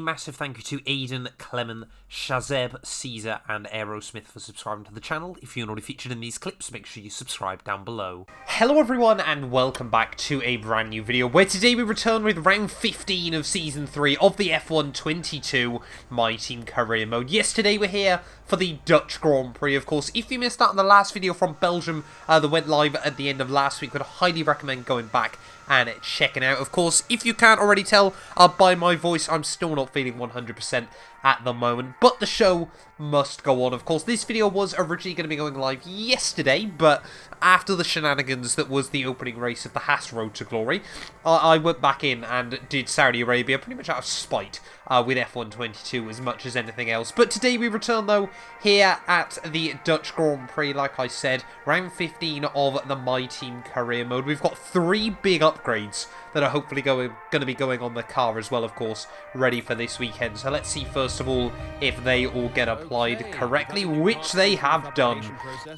massive thank you to Aidan, Clement, Shazeb, Caesar, and Aerosmith for subscribing to the channel. If you're not already featured in these clips, make sure you subscribe down below. Hello everyone, and welcome back to a brand new video, where today we return with round 15 of Season 3 of the F1 22 My Team Career Mode. Yes, today we're here for the Dutch Grand Prix, of course. If you missed out on the last video from Belgium that went live at the end of last week, would highly recommend going back and checking out. Of course, if you can't already tell by my voice, I'm still not feeling 100% at the moment, but the show must go on. Of course, this video was originally going to be going live yesterday, but after the shenanigans that was the opening race of the Haas Road to Glory, I went back in and did Saudi Arabia pretty much out of spite with F1 22 as much as anything else. But today we return, though, here at the Dutch Grand Prix, like I said, round 15 of the My Team Career Mode. We've got 3 big upgrades that are hopefully going to be going on the car as well, of course, ready for this weekend. So let's see first of all if they all get applied correctly, which they have done.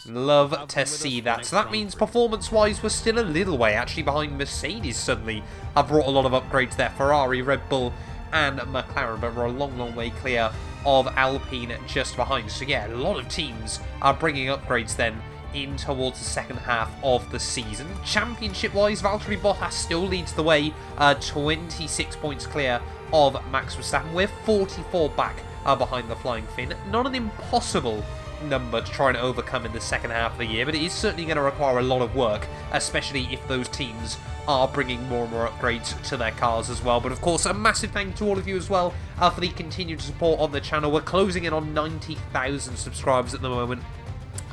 Love to see that. So that means performance-wise we're still a little way actually behind Mercedes. Suddenly have brought a lot of upgrades there. Ferrari, Red Bull and McLaren, but we're a long way clear of Alpine just behind. So yeah, a lot of teams are bringing upgrades then in towards the second half of the season. Championship-wise, Valtteri Bottas still leads the way, 26 points clear of Max Verstappen. We're 44 back behind the Flying Finn. Not an impossible number to try and overcome in the second half of the year, but it is certainly going to require a lot of work, especially if those teams are bringing more and more upgrades to their cars as well. But of course, a massive thank you to all of you as well for the continued support on the channel. We're closing in on 90,000 subscribers at the moment.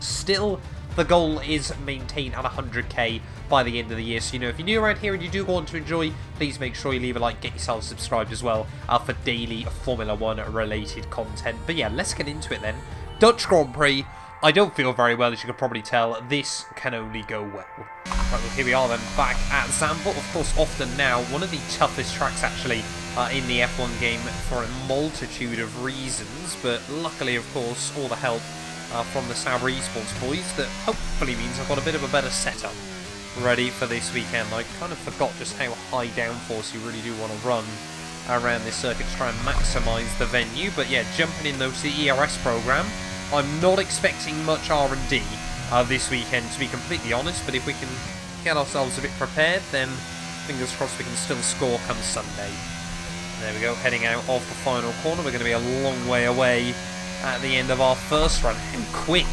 Still, the goal is maintained at 100k by the end of the year. So, if you're new around here and you do want to enjoy, please make sure you leave a like, get yourself subscribed as well for daily Formula 1 related content. But yeah, let's get into it then. Dutch Grand Prix. I don't feel very well, as you can probably tell. This can only go well. Right, well, here we are then, back at Zandvoort. Of course, often now, one of the toughest tracks actually in the F1 game for a multitude of reasons. But luckily, of course, all the help from the Sauber Esports boys, that hopefully means I've got a bit of a better setup ready for this weekend. I kind of forgot just how high downforce you really do want to run around this circuit to try and maximise the venue. But yeah, jumping in though to the ERS programme, I'm not expecting much R&D this weekend, to be completely honest, but if we can get ourselves a bit prepared, then fingers crossed we can still score come Sunday. There we go, heading out of the final corner. We're going to be a long way away at the end of our first run. How quick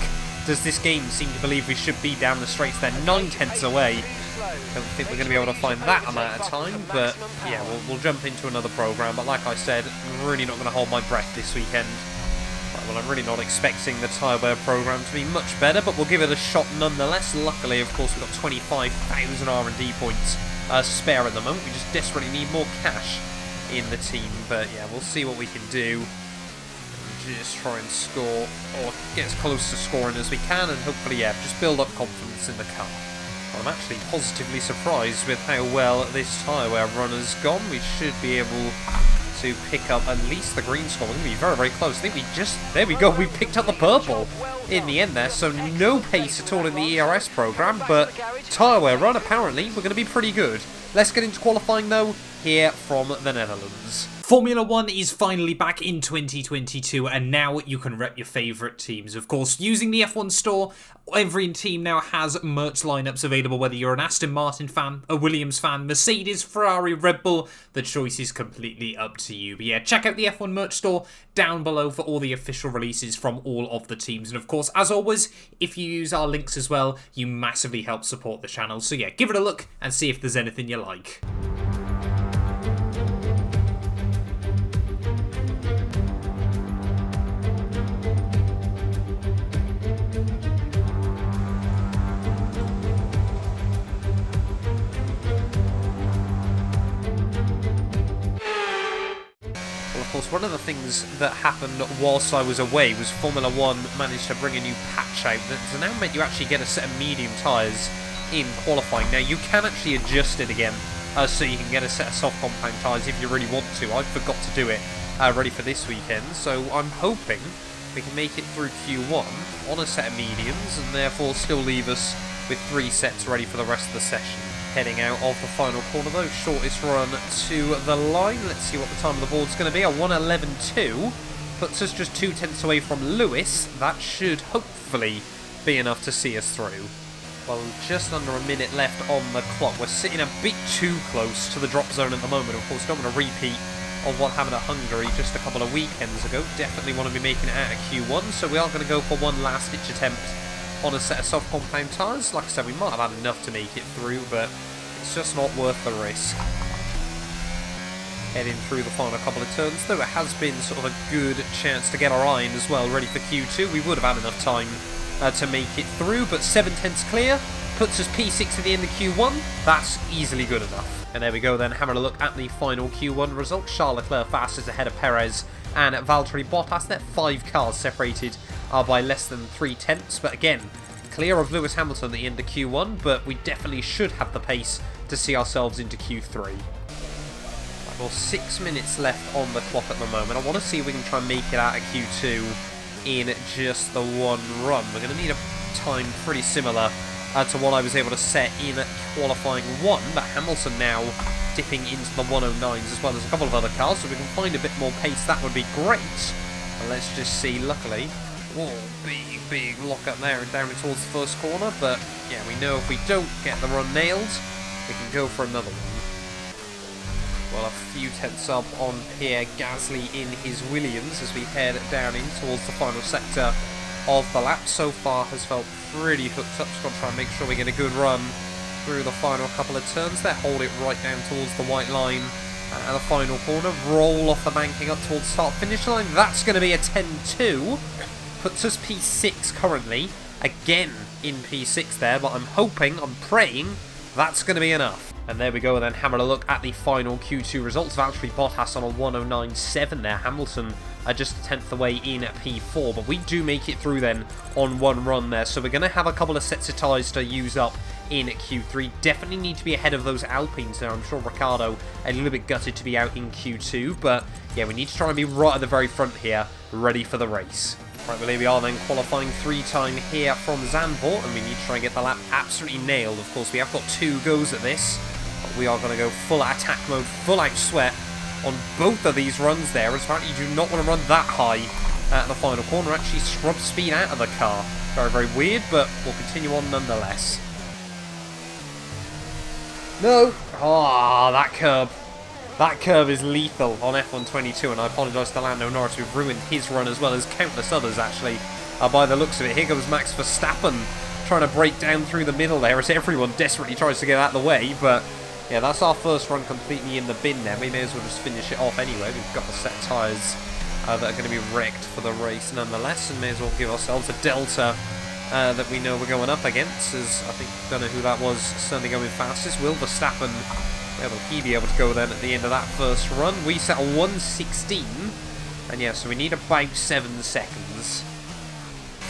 does this game seem to believe we should be down the straights? They're 9/10 away. Don't think we're going to be able to find that amount of time, but yeah, we'll jump into another programme. But like I said, I'm really not going to hold my breath this weekend. Right, well, I'm really not expecting the tyre wear programme to be much better, but we'll give it a shot nonetheless. Luckily, of course, we've got 25,000 R&D points spare at the moment. We just desperately need more cash in the team, but yeah, we'll see what we can do. Just try and score, or get as close to scoring as we can, and hopefully, yeah, just build up confidence in the car. Well, I'm actually positively surprised with how well this tyre wear run has gone. We should be able to pick up at least the green score. We're going to be very close. I think there we go, we picked up the purple in the end there, so no pace at all in the ERS programme, but tyre wear run, apparently, we're going to be pretty good. Let's get into qualifying, though, here from the Netherlands. Formula 1 is finally back in 2022, and now you can rep your favourite teams. Of course, using the F1 store, every team now has merch lineups available, whether you're an Aston Martin fan, a Williams fan, Mercedes, Ferrari, Red Bull, the choice is completely up to you. But yeah, check out the F1 merch store down below for all the official releases from all of the teams. And of course, as always, if you use our links as well, you massively help support the channel. So yeah, give it a look and see if there's anything you like. One of the things that happened whilst I was away was Formula 1 managed to bring a new patch out that now meant you actually get a set of medium tyres in qualifying. Now you can actually adjust it again so you can get a set of soft compound tyres if you really want to. I forgot to do it ready for this weekend, so I'm hoping we can make it through Q1 on a set of mediums and therefore still leave us with 3 sets ready for the rest of the session. heading out of the final corner though. Shortest run to the line. Let's see what the time of the board's going to be. A 1:11.2 puts us just 2/10 away from Lewis. That should hopefully be enough to see us through. Well, just under a minute left on the clock. We're sitting a bit too close to the drop zone at the moment. Of course, don't want to repeat of what happened at Hungary just a couple of weekends ago. Definitely want to be making it out of Q1, so we are going to go for one last ditch attempt on a set of soft compound tyres. Like I said, we might have had enough to make it through, but it's just not worth the risk. Heading through the final couple of turns, though it has been sort of a good chance to get our eye in as well, ready for Q2. We would have had enough time to make it through, but 7/10 clear puts us P6 at the end of Q1. That's easily good enough. And there we go then, having a look at the final Q1 result. Charles Leclerc fastest ahead of Perez and Valtteri Bottas. They're 5 cars separated by less than 3/10, but again, clear of Lewis Hamilton at the end of Q1, but we definitely should have the pace to see ourselves into Q3. Well, 6 minutes left on the clock at the moment. I want to see if we can try and make it out of Q2 in just the one run. We're going to need a time pretty similar to what I was able to set in qualifying 1, but Hamilton now dipping into the 109s as well. There's a couple of other cars, so we can find a bit more pace. That would be great. And let's just see, luckily, whoa, big lock up there and down towards the first corner, but yeah, we know if we don't get the run nailed, we can go for another one. Well, a few tenths up on Pierre Gasly in his Williams as we head down in towards the final sector of the lap. So far has felt pretty hooked up. Just got to try and make sure we get a good run through the final couple of turns there. Hold it right down towards the white line at the final corner. Roll off the banking up towards the start-finish line. That's going to be a 10-2. Puts us P6 currently. Again in P6 there, but I'm hoping, I'm praying, that's going to be enough. And there we go, and then having a look at the final Q2 results. Valtteri Bottas on a 1:09.7 there. Hamilton just a 10th away in P4, but we do make it through then on one run there. So we're going to have a couple of sets of tyres to use up in Q3. Definitely need to be ahead of those Alpines there. I'm sure Ricciardo a little bit gutted to be out in Q2, but yeah, we need to try and be right at the very front here, ready for the race. Right, well, here we are then, qualifying 3 time here from Zandvoort, and we need to try and get the lap absolutely nailed. Of course, we have got 2 goes at this. We are going to go full attack mode, full out sweat on both of these runs there, as apparently you do not want to run that high at the final corner. Actually scrub speed out of the car. Very weird, but we'll continue on nonetheless. No! Ah, that curb. That curb is lethal on F122, and I apologise to Lando Norris. We've ruined his run as well as countless others, actually, by the looks of it. Here comes Max Verstappen trying to break down through the middle there as everyone desperately tries to get out of the way, but yeah, that's our first run completely in the bin there. We may as well just finish it off anyway. We've got the set tyres that are going to be wrecked for the race nonetheless, and may as well give ourselves a delta that we know we're going up against, as I think, don't know who that was, certainly going fastest. Will Verstappen, where will he be able to go then at the end of that first run? We set a 1:16, and yeah, so we need about 7 seconds.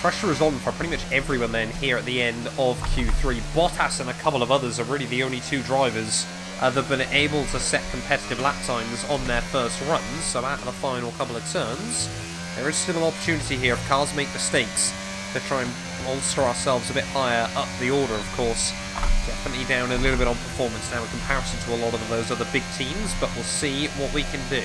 Pressure is on for pretty much everyone then here at the end of Q3. Bottas and a couple of others are really the only 2 drivers that have been able to set competitive lap times on their first runs. So at the final couple of turns, there is still an opportunity here if cars make mistakes to try and bolster ourselves a bit higher up the order, of course. Definitely down a little bit on performance now in comparison to a lot of those other big teams, but we'll see what we can do.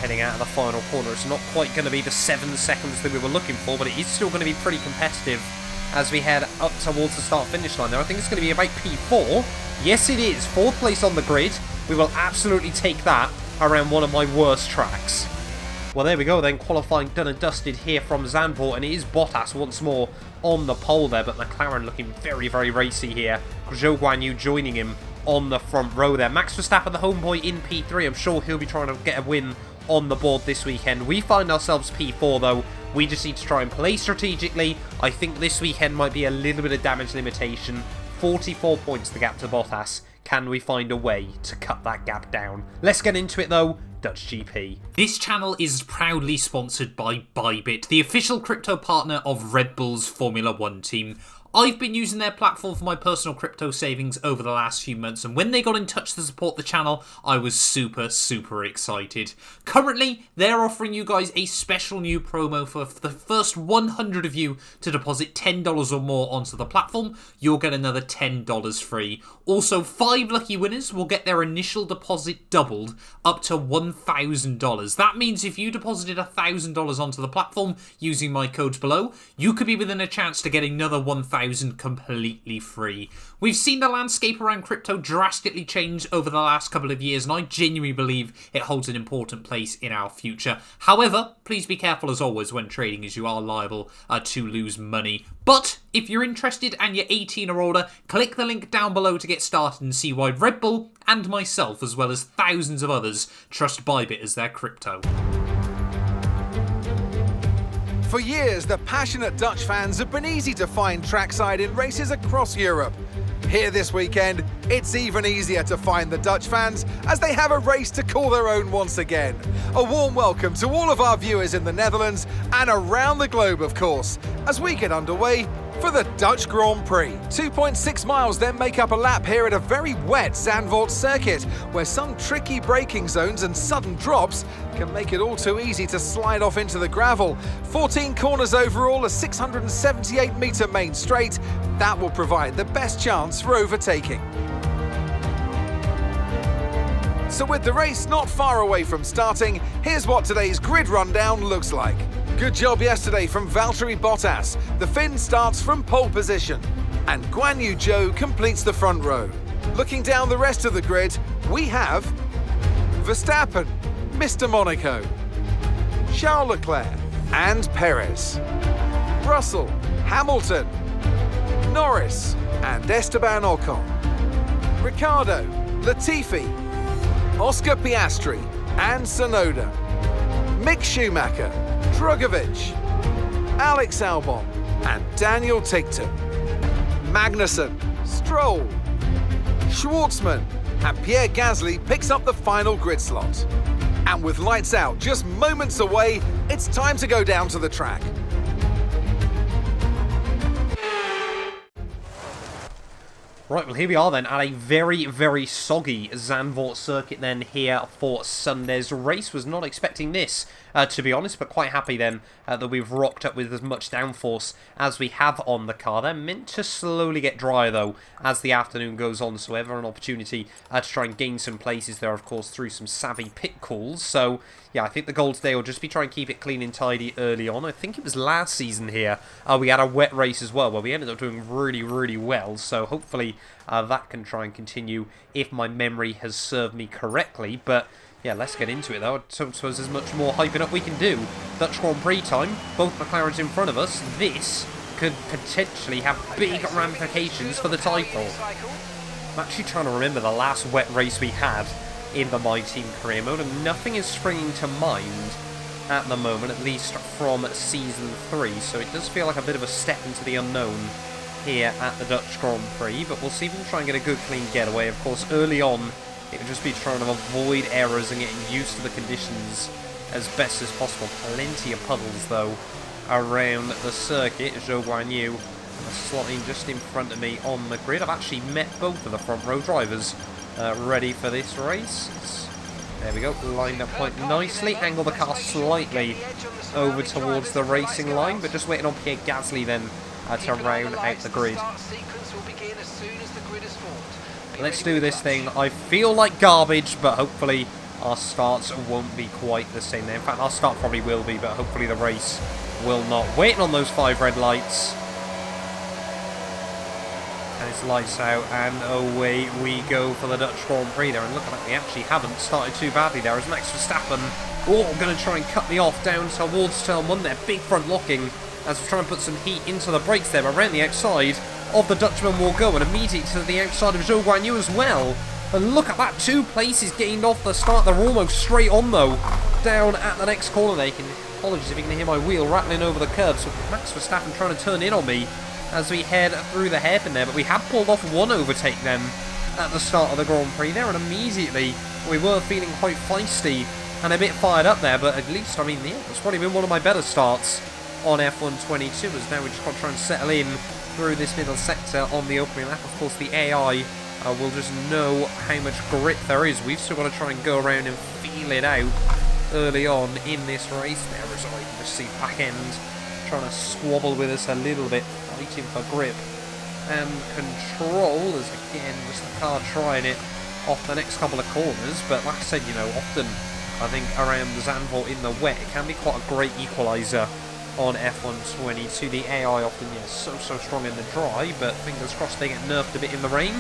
Heading out of the final corner. It's not quite going to be the 7 seconds that we were looking for, but it is still going to be pretty competitive as we head up towards the start-finish line there. I think it's going to be about P4. Yes, it is. 4th place on the grid. We will absolutely take that around one of my worst tracks. Well, there we go then, qualifying done and dusted here from Zandvoort, and it is Bottas once more on the pole there, but McLaren looking very, very racy here. Zhou Guanyu joining him on the front row there. Max Verstappen, the homeboy, in P3. I'm sure he'll be trying to get a win on the board this weekend. We find ourselves P4 though. We just need to try and play strategically. I think this weekend might be a little bit of damage limitation. 44 points the gap to Bottas. Can we find a way to cut that gap down? Let's get into it though. Dutch GP. This channel is proudly sponsored by Bybit, the official crypto partner of Red Bull's Formula 1 team. I've been using their platform for my personal crypto savings over the last few months, and when they got in touch to support the channel, I was super excited. Currently, they're offering you guys a special new promo for the first 100 of you to deposit $10 or more onto the platform. You'll get another $10 free. Also, 5 lucky winners will get their initial deposit doubled up to $1,000. That means if you deposited $1,000 onto the platform using my codes below, you could be within a chance to get another $1,000 completely free. We've seen the landscape around crypto drastically change over the last couple of years, and I genuinely believe it holds an important place in our future. However, please be careful as always when trading, as you are liable to lose money. But if you're interested and you're 18 or older, click the link down below to get started and see why Red Bull and myself, as well as thousands of others, trust Bybit as their crypto. For years, the passionate Dutch fans have been easy to find trackside in races across Europe. Here this weekend, it's even easier to find the Dutch fans as they have a race to call their own once again. A warm welcome to all of our viewers in the Netherlands and around the globe, of course, as we get underway for the Dutch Grand Prix. 2.6 miles then make up a lap here at a very wet Zandvoort circuit, where some tricky braking zones and sudden drops can make it all too easy to slide off into the gravel. 14 corners overall, a 678-metre main straight. That will provide the best chance for overtaking. So with the race not far away from starting, here's what today's grid rundown looks like. Good job yesterday from Valtteri Bottas. The Finn starts from pole position, and Guan Yu Zhou completes the front row. Looking down the rest of the grid, we have Verstappen, Mr. Monaco, Charles Leclerc and Perez, Russell, Hamilton, Norris and Esteban Ocon, Ricciardo, Latifi, Oscar Piastri and Tsunoda, Mick Schumacher, Drugovich, Alex Albon and Daniel Ticktum, Magnussen, Stroll, Schwartzman and Pierre Gasly picks up the final grid slot. And with lights out just moments away, it's time to go down to the track. Right, well here we are then at a very soggy Zandvoort circuit then here for Sunday's race. Was not expecting this, to be honest, but quite happy then that we've rocked up with as much downforce as we have on the car. They're meant to slowly get drier though as the afternoon goes on, so ever an opportunity to try and gain some places there, of course, through some savvy pit calls. So yeah, I think the goal today will just be trying to keep it clean and tidy early on. I think it was last season here we had a wet race as well, where we ended up doing really well, so hopefully that can try and continue if my memory has served me correctly. But yeah, let's get into it though. I don't suppose there's much more hyping up we can do. Dutch Grand Prix time, both McLarens in front of us. This could potentially have big ramifications for the title. I'm actually trying to remember the last wet race we had in the My Team career mode, and nothing is springing to mind at the moment, at least from Season 3, so it does feel like a bit of a step into the unknown here at the Dutch Grand Prix, but we'll see if we can try and get a good clean getaway. Of course, early on, it would just be trying to avoid errors and getting used to the conditions as best as possible. Plenty of puddles, though, around the circuit. Zhou Guanyu slotting just in front of me on the grid. I've actually met both of the front row drivers ready for this race. There we go, lined up quite nicely. Angle the car slightly over towards the racing line, but just waiting on Pierre Gasly then to round out the grid. Let's do this thing. I feel like garbage, but hopefully our starts won't be quite the same. In fact, our start probably will be, but hopefully the race will not. Waiting on those 5 red lights. And is lights out, and away we go for the Dutch Grand Prix there. And look at that, we actually haven't started too badly there as Max Verstappen, going to try and cut me off down towards turn 1 there. Big front locking as we try and put some heat into the brakes there. Around the outside of the Dutchman will go, and immediately to the outside of Zhou Guanyu as well. And look at that, 2 places gained off the start. They're almost straight on though, down at the next corner there. Apologies if you can hear my wheel rattling over the curb. So Max Verstappen trying to turn in on me as we head through the hairpin there. But we have pulled off 1 overtake then at the start of the Grand Prix there, and immediately we were feeling quite feisty and a bit fired up there. But at least, I mean, yeah, it's probably been one of my better starts on F1 22, as now we just got to try and settle in through this middle sector on the opening lap. Of course, the AI will just know how much grip there is. We've still got to try and go around and feel it out early on in this race there, as I can just see back end trying to squabble with us a little bit, fighting for grip and control, as again just the car trying it off the next couple of corners. But like I said, you know, often I think around Zandvoort in the wet it can be quite a great equaliser on F1 22. The AI often, yeah, so strong in the dry, but fingers crossed they get nerfed a bit in the rain.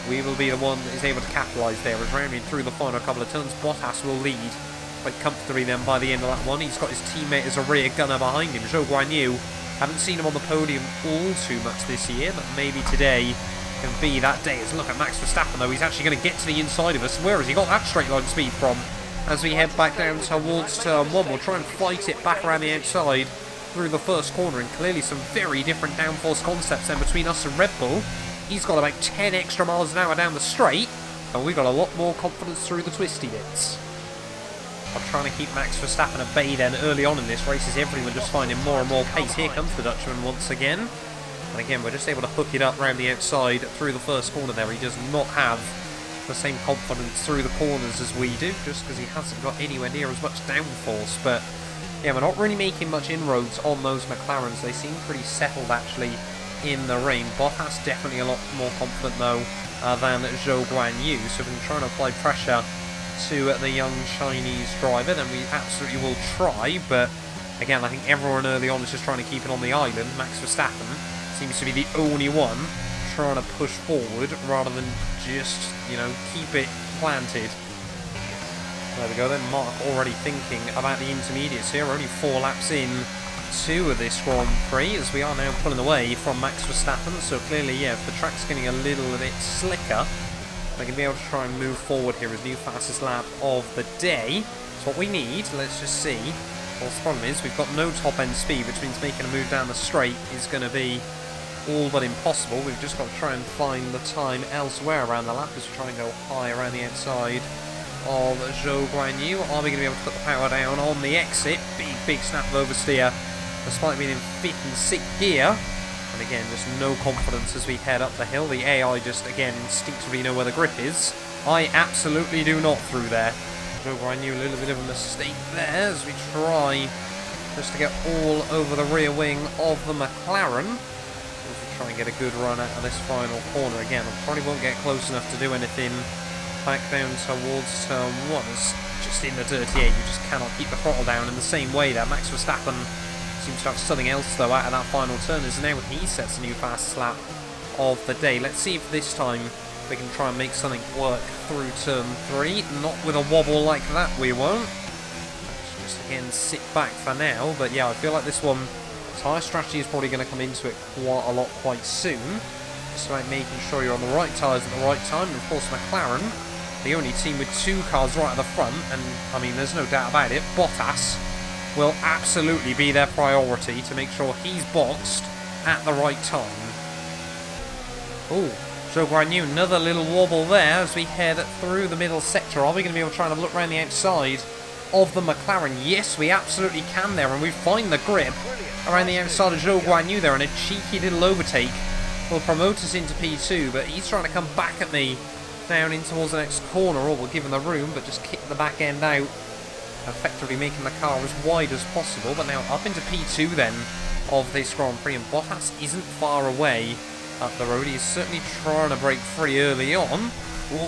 We will be the one that is able to capitalise there, as rounding through the final couple of turns. Bottas will lead quite comfortably then by the end of that one. He's got his teammate as a rear gunner behind him, Zhou Guanyu. Haven't seen him on the podium all too much this year, but maybe today can be that day. As look at Max Verstappen though, he's actually going to get to the inside of us. Where has he got that straight line speed from? As we head back down towards turn 1, we'll try and fight it back around the outside through the first corner, and clearly some very different downforce concepts then between us and Red Bull. He's got about 10 extra miles an hour down the straight, and we've got a lot more confidence through the twisty bits. I'm trying to keep Max Verstappen at bay then early on in this race, as everyone just finding more and more pace. Here comes the Dutchman once again, and again we're just able to hook it up round the outside through the first corner there. He does not have the same confidence through the corners as we do, just because he hasn't got anywhere near as much downforce. But yeah, we're not really making much inroads on those McLarens. They seem pretty settled actually in the rain. Bottas definitely a lot more confident though than Zhou Guanyu, so we can try and apply pressure to the young Chinese driver, then we absolutely will try. But again, I think everyone early on is just trying to keep it on the island. Max Verstappen seems to be the only one trying to push forward rather than just, you know, keep it planted. There we go then, Mark already thinking about the intermediates here. Only 4 laps in to this Grand Prix, as we are now pulling away from Max Verstappen. So clearly, yeah, if the track's getting a little bit slicker, they're going to be able to try and move forward here as new fastest lap of the day. It's what we need. Let's just see. Well, the problem is we've got no top end speed, which means making a move down the straight is going to be all but impossible. We've just got to try and find the time elsewhere around the lap as we try and go high around the outside of Zhou Guanyu. Are we going to be able to put the power down on the exit? Big snap of oversteer, despite being in 5th and 6th gear. And again, just no confidence as we head up the hill. The AI just, again, instinctively know where the grip is. I absolutely do not through there. Zhou Guanyu, a little bit of a mistake there as we try just to get all over the rear wing of the McLaren. As we try and get a good run out of this final corner. Again, I probably won't get close enough to do anything back down towards turn 1. As just in the dirty air, you just cannot keep the throttle down in the same way there. Max Verstappen seems to have something else though out of that final turn, as now he sets a new fastest lap of the day. Let's see if this time we can try and make something work through turn 3. Not with a wobble like that, we won't. Let's just again sit back for now. But yeah, I feel like this one, tyre strategy is probably going to come into it quite a lot quite soon. Just about making sure you're on the right tyres at the right time. And of course McLaren, the only team with 2 cars right at the front, and I mean there's no doubt about it, Bottas will absolutely be their priority to make sure he's boxed at the right time. Oh, Zhou Guanyu, another little wobble there as we head through the middle sector. Are we going to be able to try and look around the outside of the McLaren? Yes, we absolutely can there, and we find the grip around the outside of Zhou Guanyu there, and a cheeky little overtake will promote us into P2, but he's trying to come back at me down in towards the next corner. Or we'll give him the room, but just kick the back end out, effectively making the car as wide as possible. But now up into P2 then of this Grand Prix, and Bottas isn't far away up the road. He's certainly trying to break free early on. Whoa,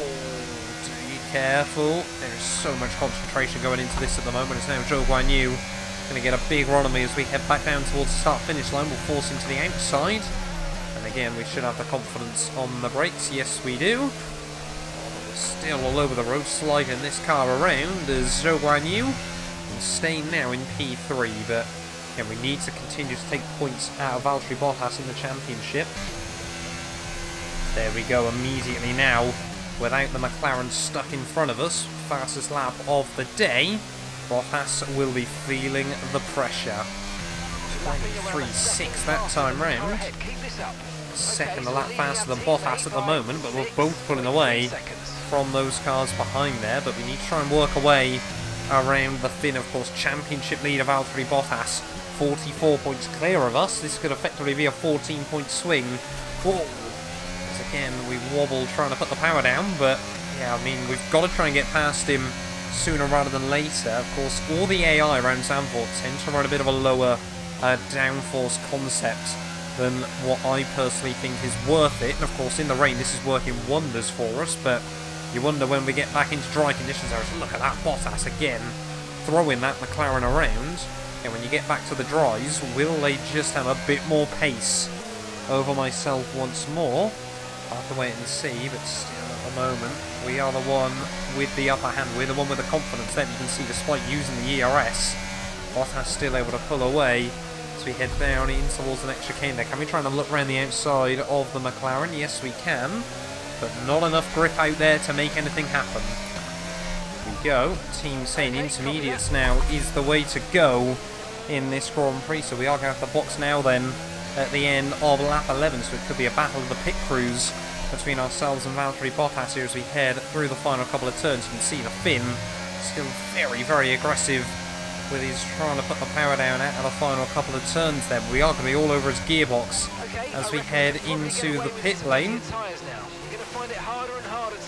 be careful. There's so much concentration going into this at the moment. It's now Zhou Guanyu going to get a big run on me as we head back down towards the start-finish line. We'll force him to the outside. And again, we should have the confidence on the brakes. Yes, we do. We're still all over the road, sliding this car around as Zhou Guanyu, and staying now in P3. But again, we need to continue to take points out of Valtteri Bottas in the championship. There we go, immediately now, without the McLaren stuck in front of us, fastest lap of the day, Bottas will be feeling the pressure. 23.6 that time round. Second a lap faster than Bottas at the moment, but we're both pulling away from those cars behind there. But we need to try and work away around the Finn, of course. Championship leader Valtteri Bottas, 44 points clear of us. This could effectively be a 14-point swing. Whoa. Again, we wobble trying to put the power down, but yeah, I mean, we've got to try and get past him sooner rather than later. Of course, all the AI around Zandvoort tend to run a bit of a lower downforce concept than what I personally think is worth it. And of course, in the rain, this is working wonders for us, but you wonder when we get back into dry conditions. Look at that Bottas again, throwing that McLaren around. And when you get back to the dries, will they just have a bit more pace over myself once more? I'll have to wait and see, but still at the moment, we are the one with the upper hand. We're the one with the confidence there. You can see, despite using the ERS, Bottas still able to pull away. So we head down in towards the next chicane there. Can we try and look around the outside of the McLaren? Yes, we can. But not enough grip out there to make anything happen. Here we go. Team saying intermediates now is the way to go in this Grand Prix. So we are going to have the box now then at the end of lap 11. So it could be a battle of the pit crews between ourselves and Valtteri Bottas here as we head through the final couple of turns. You can see the Finn still very, very aggressive with his trying to put the power down out of the final couple of turns there. We are going to be all over his gearbox as we head into the pit lane.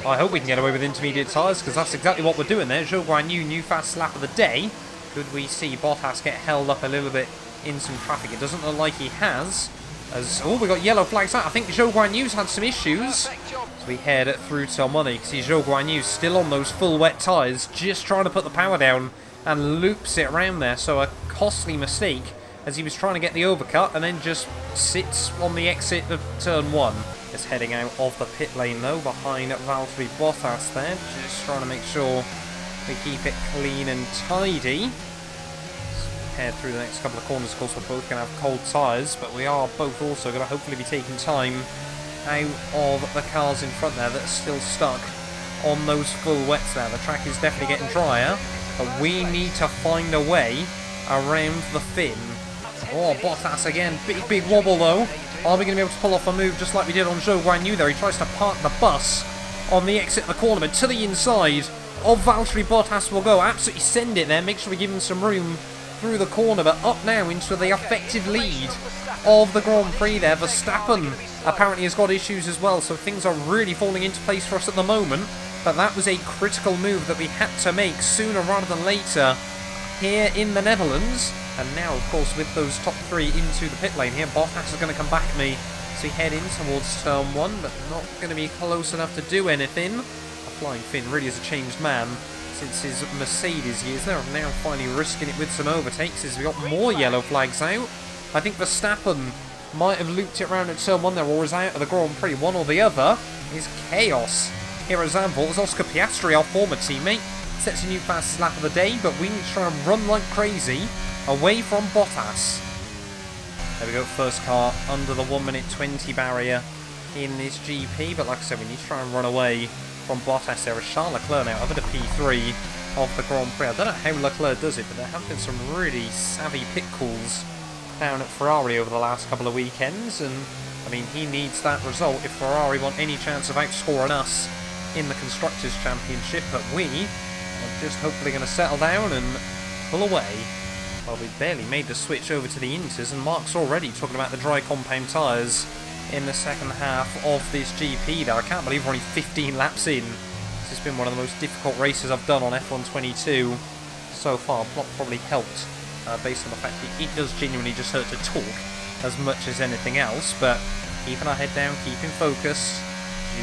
I hope we can get away with intermediate tyres, because that's exactly what we're doing there. Zhou Guanyu, new fast lap of the day. Could we see Bottas get held up a little bit in some traffic? It doesn't look like he has. Oh, we got yellow flags out. I think Zhou Guanyu's had some issues. So we head through to Money. You can see Zhou Guanyu still on those full wet tyres, just trying to put the power down, and loops it around there. So a costly mistake as he was trying to get the overcut, and then just sits on the exit of turn 1. Just heading out of the pit lane though, behind Valtteri Bottas there. Just trying to make sure we keep it clean and tidy. Head through the next couple of corners. Of course, we're both going to have cold tyres, but we are both also going to hopefully be taking time out of the cars in front there that are still stuck on those full wets there. The track is definitely getting drier, but we need to find a way around the Finn. Oh, Bottas again. Big wobble though. Are we going to be able to pull off a move just like we did on Zhou Guanyu there? He tries to park the bus on the exit of the corner, but to the inside of Valtteri Bottas will go. Absolutely send it there. Make sure we give him some room through the corner, but up now into the effective lead of the Grand Prix there. Verstappen apparently has got issues as well, so things are really falling into place for us at the moment. But that was a critical move that we had to make sooner rather than later here in the Netherlands. And now, of course, with those top 3 into the pit lane here, Bottas is going to come back at me as we head in towards turn 1, but not going to be close enough to do anything. A flying Finn really is a changed man since his Mercedes years. They're now finally risking it with some overtakes as we got more yellow flags out. I think Verstappen might have looped it around at turn 1 there, or is out of the Grand Prix. One or the other is chaos here at Zandvoort as Oscar Piastri, our former teammate, sets a new fastest lap of the day, but we need to try and run like crazy away from Bottas. There we go, first car under the 1 minute 20 barrier in this GP, but like I said, we need to try and run away from Bottas there. As Charles Leclerc now over to P3 of the Grand Prix. I don't know how Leclerc does it, but there have been some really savvy pit calls down at Ferrari over the last couple of weekends, and I mean, he needs that result if Ferrari want any chance of outscoring us in the Constructors' Championship. But we are just hopefully going to settle down and pull away. Well, we barely made the switch over to the Inters, and Mark's already talking about the dry compound tyres in the second half of this GP there. I can't believe we're only 15 laps in. This has been one of the most difficult races I've done on F1 22 so far. Probably helped based on the fact that it does genuinely just hurt to talk as much as anything else, but keeping our head down, keeping focused,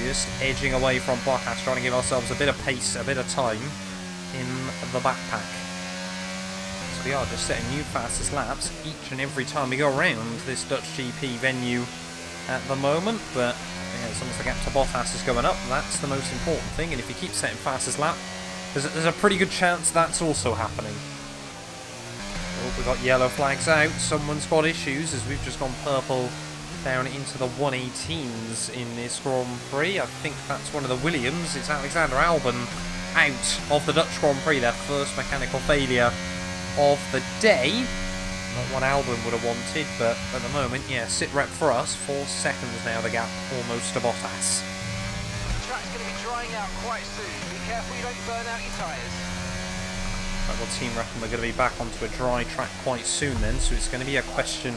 just edging away from Bottas, trying to give ourselves a bit of pace, a bit of time in the backpack. So we are just setting new fastest laps each and every time we go around this Dutch GP venue at the moment, but yeah, as long as the gap to Bottas is going up, that's the most important thing. And if he keeps setting fastest lap, there's a pretty good chance that's also happening. Oh, we've got yellow flags out. Someone's got issues as we've just gone purple down into the 118s in this Grand Prix. I think that's one of the Williams. It's Alexander Albon out of the Dutch Grand Prix, their first mechanical failure of the day. Not what Albon would have wanted, but at the moment, yeah, sit rep for us. 4 seconds now, the gap almost to Bottas. The track's going to be drying out quite soon. Be careful you don't burn out your tyres. Right, well, team reckon we're going to be back onto a dry track quite soon then, so it's going to be a question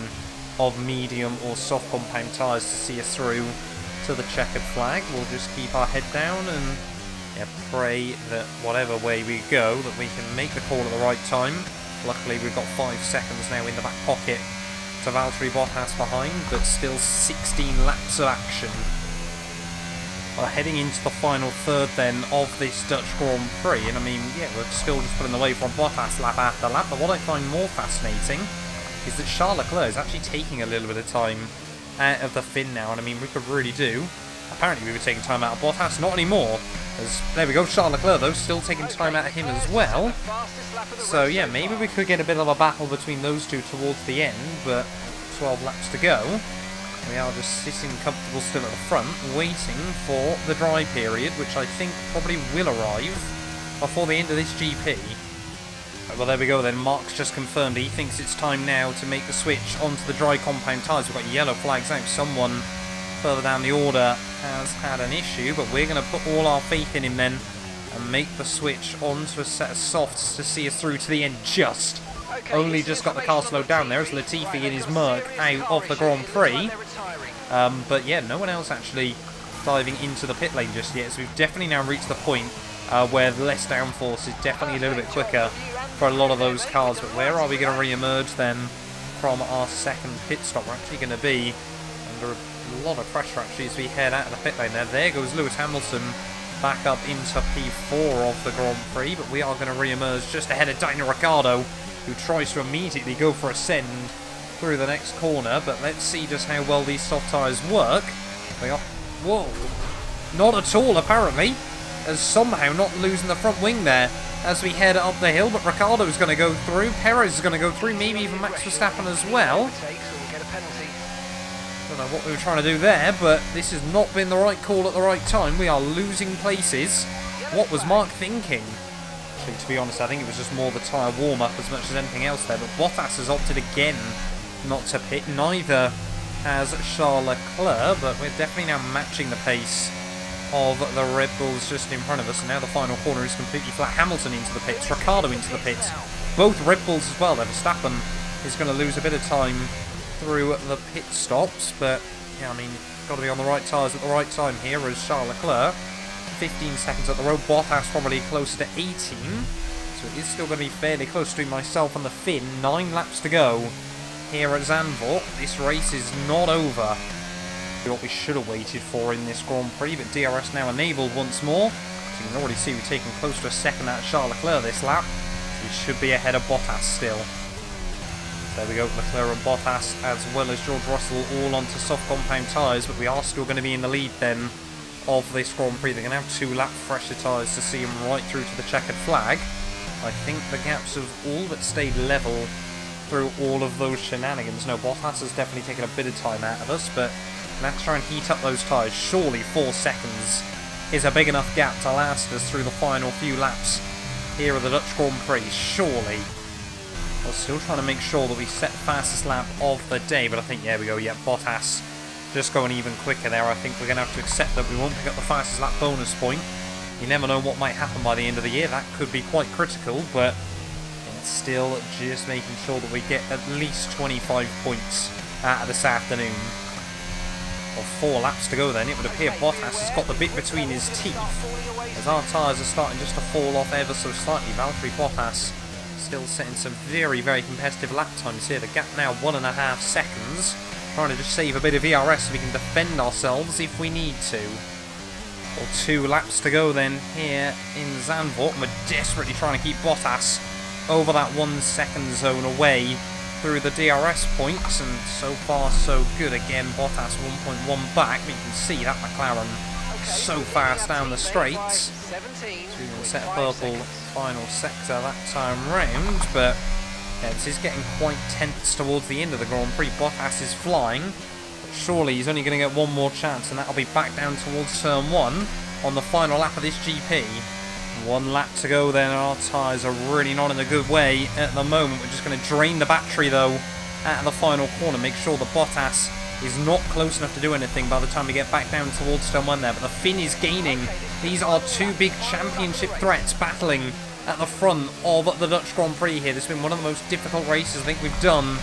of medium or soft compound tyres to see us through to the checkered flag. We'll just keep our head down and yeah, pray that whatever way we go, that we can make the call at the right time. Luckily, we've got 5 seconds now in the back pocket to Valtteri Bottas behind, but still 16 laps of action. Well, heading into the final third then of this Dutch Grand Prix, and I mean, yeah, we're still just pulling away from Bottas lap after lap, but what I find more fascinating is that Charles Leclerc is actually taking a little bit of time out of the fin now, and I mean, we could really do. Apparently we were taking time out of Bottas, not anymore. As, there we go, Charles Leclerc though, still taking time out of him as well. So yeah, maybe we could get a bit of a battle between those two towards the end, but 12 laps to go. We are just sitting comfortable still at the front, waiting for the dry period, which I think probably will arrive before the end of this GP. Right, well, there we go then. Mark's just confirmed he thinks it's time now to make the switch onto the dry compound tyres. We've got yellow flags out. Someone further down the order has had an issue, but we're going to put all our faith in him then and make the switch onto a set of softs to see us through to the end just. Only just got the car slowed down there as Latifi in his Merc out of the Grand Prix. But yeah, no one else actually diving into the pit lane just yet, so we've definitely now reached the point where less downforce is definitely a little bit quicker for a lot of those cars. But where are we going to re-emerge then from our second pit stop? We're actually going to be under a lot of pressure actually as we head out of the pit lane there. There goes Lewis Hamilton back up into P4 of the Grand Prix, but we are going to re-emerge just ahead of Daniel Ricciardo, who tries to immediately go for a send through the next corner. But let's see just how well these soft tyres work. They are, whoa, not at all apparently, as somehow not losing the front wing there as we head up the hill. But Ricciardo is going to go through, Perez is going to go through, maybe even Max Verstappen as well. Don't know what we were trying to do there, but this has not been the right call at the right time. We are losing places. What was Mark thinking? Actually, to be honest, I think it was just more the tyre warm-up as much as anything else there. But Bottas has opted again not to pit. Neither has Charles Leclerc, but we're definitely now matching the pace of the Red Bulls just in front of us. And now the final corner is completely flat. Hamilton into the pits, Ricciardo into the pits. Both Red Bulls as well. Verstappen is going to lose a bit of time through the pit stops, but yeah, I mean, got to be on the right tyres at the right time here as Charles Leclerc. 15 seconds at the road, Bottas probably closer to 18, so it is still going to be fairly close between myself and the Finn. 9 laps to go here at Zandvoort. This race is not over. What we should have waited for in this Grand Prix, but DRS now enabled once more, so you can already see we're taking close to a second out of Charles Leclerc this lap. We should be ahead of Bottas still. There we go, Leclerc and Bottas as well as George Russell all onto soft compound tyres, but we are still going to be in the lead then of this Grand Prix. They're going to have 2 lap fresher tyres to see them right through to the checkered flag. I think the gaps have all but stayed level through all of those shenanigans. No, Bottas has definitely taken a bit of time out of us, but let's try and heat up those tyres. Surely 4 seconds is a big enough gap to last us through the final few laps here at the Dutch Grand Prix. Surely. We're still trying to make sure that we set the fastest lap of the day, but I think, there we go, yeah, Bottas just going even quicker there. I think we're going to have to accept that we won't pick up the fastest lap bonus point. You never know what might happen by the end of the year. That could be quite critical, but it's still just making sure that we get at least 25 points out of this afternoon. Well, 4 laps to go then. It would appear Bottas has got the bit between his teeth, as our tyres are starting just to fall off ever so slightly. Valtteri Bottas still setting some very, very competitive lap times here. The gap now 1.5 seconds. Trying to just save a bit of ERS so we can defend ourselves if we need to. Well, 2 laps to go then here in Zandvoort. We're desperately trying to keep Bottas over that 1 second zone away through the DRS points, and so far so good. Again, Bottas 1.1 back, but you can see that McLaren so fast down the straights. So you can set purple final sector that time round, but yeah, this is getting quite tense towards the end of the Grand Prix. Bottas is flying, but surely he's only going to get one more chance, and that'll be back down towards turn 1 on the final lap of this GP. One lap to go then, and our tyres are really not in a good way at the moment. We're just going to drain the battery though at the final corner, make sure the Bottas is not close enough to do anything by the time we get back down towards turn 1 there. But the Finn is gaining. These are two big championship threats battling at the front of the Dutch Grand Prix here. This has been one of the most difficult races I think we've done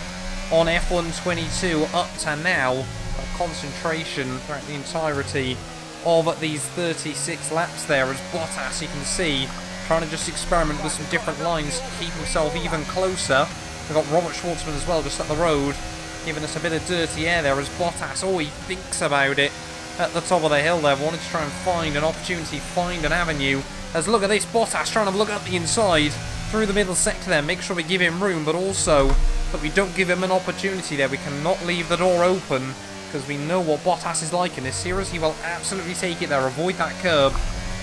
on F1 22 up to now. A concentration throughout the entirety of these 36 laps there, as Bottas, you can see, trying to just experiment with some different lines to keep himself even closer. We've got Robert Schwartzman as well just up the road, giving us a bit of dirty air there, as Bottas, he thinks about it at the top of the hill there, wanted to try and find an opportunity, find an avenue. As look at this, Bottas trying to look up the inside through the middle sector there, make sure we give him room, but also that we don't give him an opportunity there. We cannot leave the door open, because we know what Bottas is like in this series. He will absolutely take it there, avoid that curb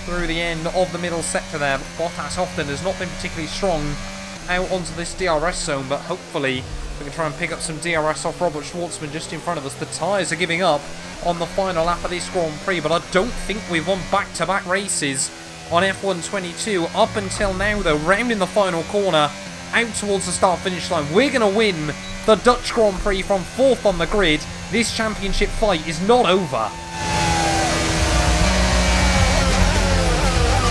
through the end of the middle sector there. Bottas often has not been particularly strong out onto this DRS zone, but hopefully we can try and pick up some DRS off Robert Schwartzman just in front of us. The tyres are giving up on the final lap of this Grand Prix, but I don't think we've won back-to-back races on F1 22 up until now though. Rounding the final corner out towards the start-finish line, we're going to win the Dutch Grand Prix from 4th on the grid. This championship fight is not over.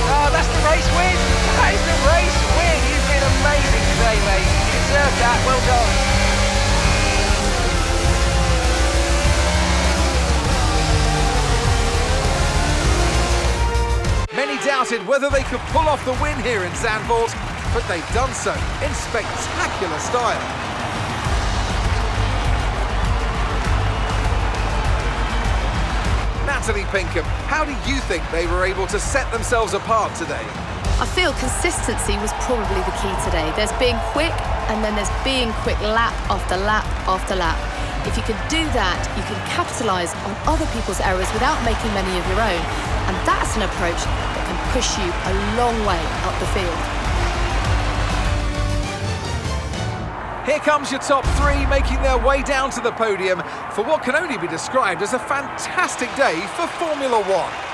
Oh, that's the race win! That is the race win! You've been amazing today, mate. You deserve that. Well done. Many doubted whether they could pull off the win here in Zandvoort, but they've done so in spectacular style. Natalie Pinkham, how do you think they were able to set themselves apart today? I feel consistency was probably the key today. There's being quick, and then there's being quick lap after lap after lap. If you can do that, you can capitalise on other people's errors without making many of your own. And that's an approach that can push you a long way up the field. Here comes your top 3 making their way down to the podium for what can only be described as a fantastic day for Formula One.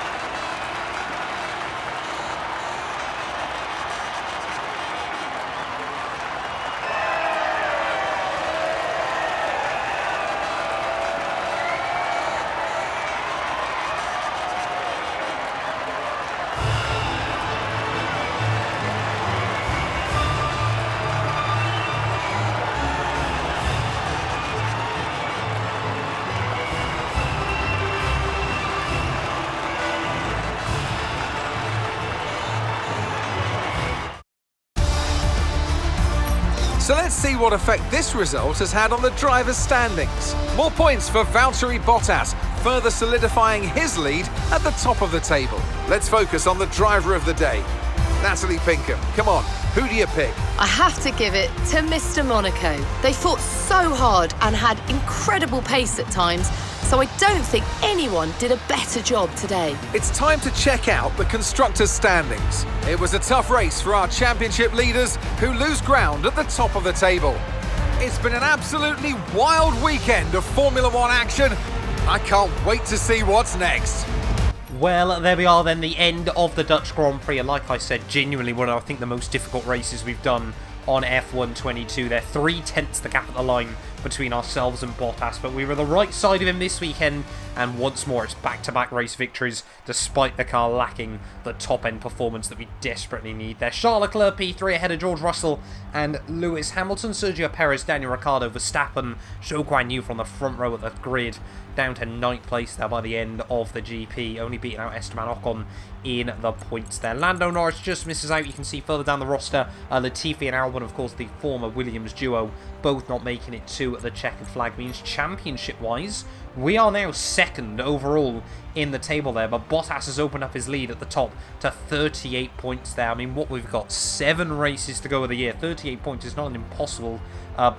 So let's see what effect this result has had on the drivers' standings. More points for Valtteri Bottas, further solidifying his lead at the top of the table. Let's focus on the driver of the day. Natalie Pinkham, come on, who do you pick? I have to give it to Mr. Monaco. They fought so hard and had incredible pace at times, so I don't think anyone did a better job today. It's time to check out the constructors' standings. It was a tough race for our championship leaders who lose ground at the top of the table. It's been an absolutely wild weekend of Formula One action. I can't wait to see what's next. Well, there we are then, the end of the Dutch Grand Prix, and like I said, genuinely one of, I think, the most difficult races we've done on F1 22. They're 3/10 the gap at the line between ourselves and Bottas, but we were the right side of him this weekend, and once more it's back-to-back race victories, despite the car lacking the top-end performance that we desperately need. There's Charles Leclerc P3 ahead of George Russell and Lewis Hamilton, Sergio Perez, Daniel Ricciardo, Verstappen, Zhou Guanyu from the front row at the grid, down to 9th place there by the end of the GP, only beating out Esteban Ocon in the points there. Lando Norris just misses out. You can see further down the roster, Latifi and Albon, of course, the former Williams duo, both not making it to the checkered flag. Means championship-wise, we are now second overall in the table there, but Bottas has opened up his lead at the top to 38 points there. I mean, what we've got, 7 races to go of the year. 38 points is not an impossible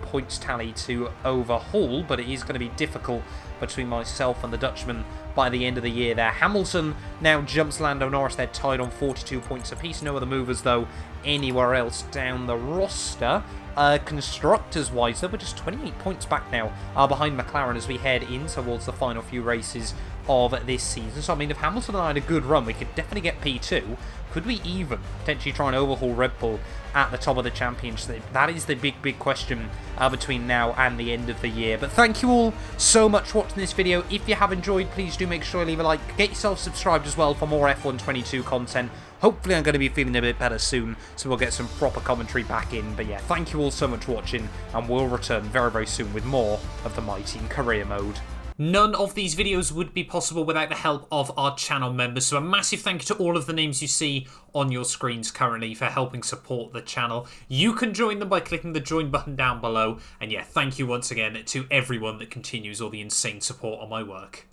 points tally to overhaul, but it is going to be difficult between myself and the Dutchman by the end of the year there. Hamilton now jumps Lando Norris. They're tied on 42 points apiece. No other movers, though, anywhere else down the roster. Constructors-wise, though, we're just 28 points back now behind McLaren as we head in towards the final few races of this season. So, I mean, if Hamilton and I had a good run, we could definitely get P2. Could we even potentially try and overhaul Red Bull at the top of the championship? That is the big question between now and the end of the year. But thank you all so much for watching this video. If you have enjoyed, please do make sure you leave a like. Get yourself subscribed as well for more F122 content. Hopefully I'm going to be feeling a bit better soon, so we'll get some proper commentary back in. But yeah, thank you all so much for watching, and we'll return very soon with more of the Mighty in Career Mode. None of these videos would be possible without the help of our channel members, so a massive thank you to all of the names you see on your screens currently for helping support the channel. You can join them by clicking the join button down below, and yeah, thank you once again to everyone that continues all the insane support on my work.